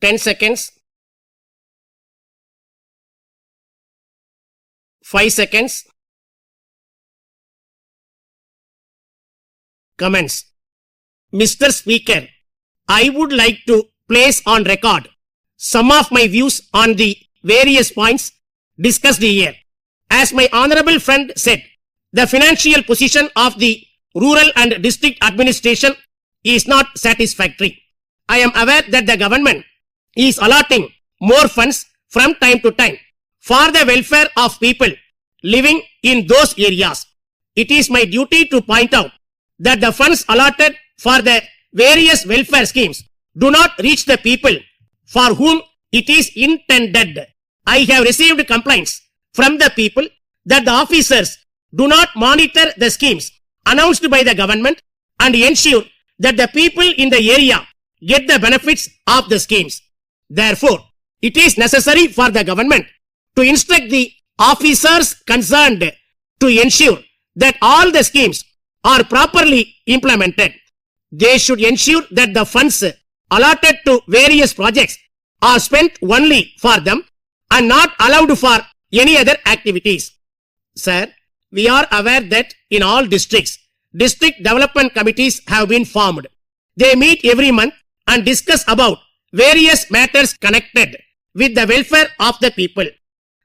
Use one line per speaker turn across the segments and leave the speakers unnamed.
10 seconds, 5 seconds. Comments. Mr. Speaker, I would like to place on record some of my views on the various points discussed here. As my honorable friend said, the financial position of the rural and district administration is not satisfactory. I am aware that the government is allotting more funds from time to time for the welfare of people living in those areas. It is my duty to point out that the funds allotted for the various welfare schemes do not reach the people for whom it is intended. I have received complaints from the people that the officers do not monitor the schemes announced by the government and ensure that the people in the area get the benefits of the schemes. Therefore, it is necessary for the government to instruct the officers concerned to ensure that all the schemes are properly implemented. They should ensure that the funds allotted to various projects are spent only for them and not allowed for any other activities. Sir, we are aware that in all districts, district development committees have been formed. They meet every month and discuss about various matters connected with the welfare of the people.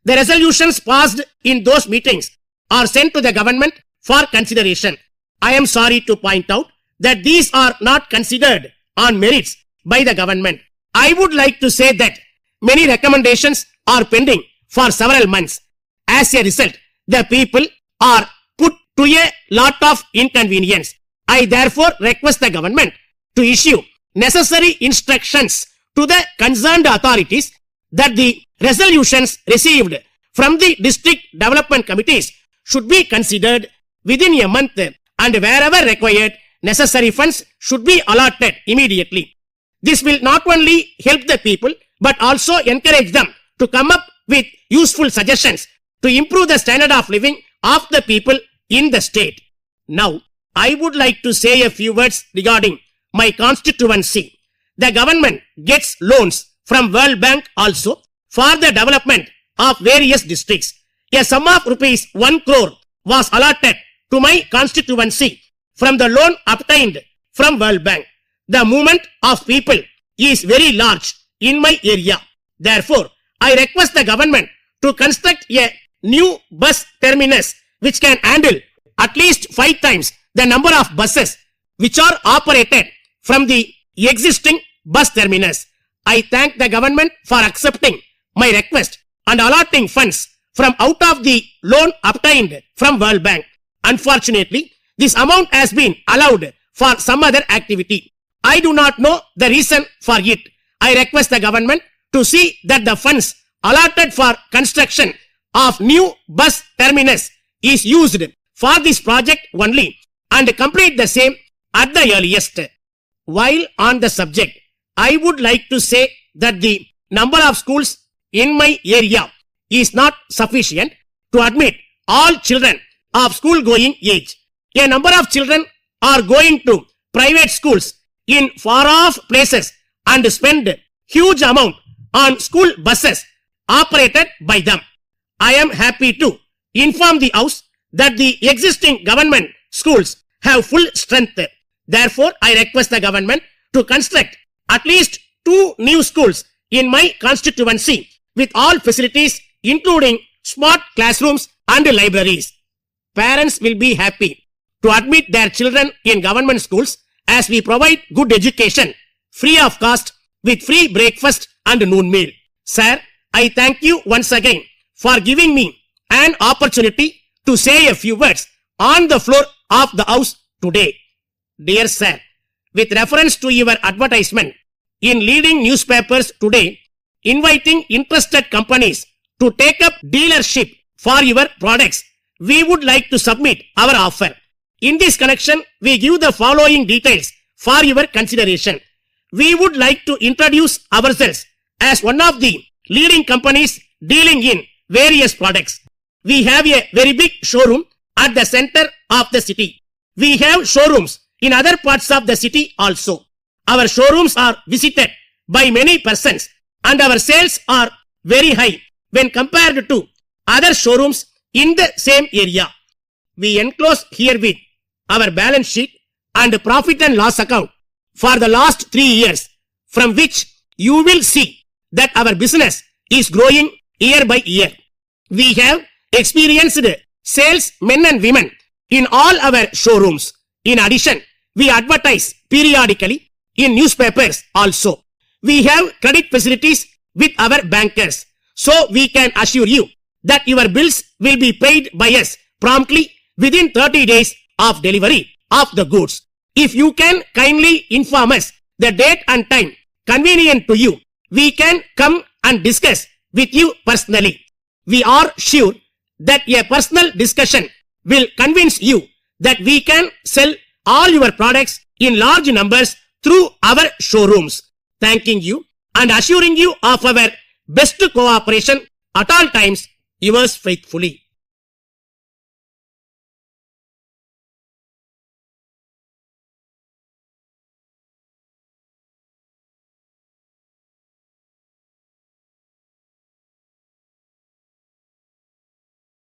The resolutions passed in those meetings are sent to the government for consideration. I am sorry to point out that these are not considered on merits by the government. I would like to say that many recommendations are pending for several months. As a result, the people are put to a lot of inconvenience. I therefore request the government to issue necessary instructions to the concerned authorities that the resolutions received from the district development committees should be considered within a month, and wherever required, necessary funds should be allotted immediately. This will not only help the people but also encourage them to come up with useful suggestions to improve the standard of living of the people in the state. Now, I would like to say a few words regarding my constituency. The government gets loans from World Bank also for the development of various districts. A sum of rupees 1 crore was allotted to my constituency from the loan obtained from World Bank. The movement of people is very large in my area. Therefore, I request the government to construct a new bus terminus which can handle at least 5 times the number of buses which are operated from the existing bus terminus. I thank the government for accepting my request and allotting funds from out of the loan obtained from World Bank. Unfortunately, this amount has been allowed for some other activity. I do not know the reason for it. I request the government to see that the funds allotted for construction of new bus terminus is used for this project only and complete the same at the earliest. While on the subject, I would like to say that the number of schools in my area is not sufficient to admit all children of school-going age. A number of children are going to private schools in far-off places and spend huge amount on school buses operated by them. I am happy to inform the House that the existing government schools have full strength. Therefore, I request the government to construct at least 2 new schools in my constituency with all facilities including smart classrooms and libraries. Parents will be happy to admit their children in government schools as we provide good education free of cost with free breakfast and noon meal. Sir, I thank you once again for giving me an opportunity to say a few words on the floor of the House today. Dear Sir, with reference to your advertisement in leading newspapers today, inviting interested companies to take up dealership for your products, we would like to submit our offer. In this connection, we give the following details for your consideration. We would like to introduce ourselves as one of the leading companies dealing in various products. We have a very big showroom at the center of the city. We have showrooms in other parts of the city also. Our showrooms are visited by many persons and our sales are very high when compared to other showrooms in the same area. We enclose herewith our balance sheet and profit and loss account for the last 3 years, from which you will see that our business is growing year by year. We have experienced sales men and women in all our showrooms. In addition, we advertise periodically in newspapers also. We have credit facilities with our bankers, so we can assure you that your bills will be paid by us promptly within 30 days of delivery of the goods. If you can kindly inform us the date and time convenient to you, we can come and discuss with you personally. We are sure that a personal discussion will convince you that we can sell all your products in large numbers through our showrooms. Thanking you and assuring you of our best cooperation at all times, yours faithfully.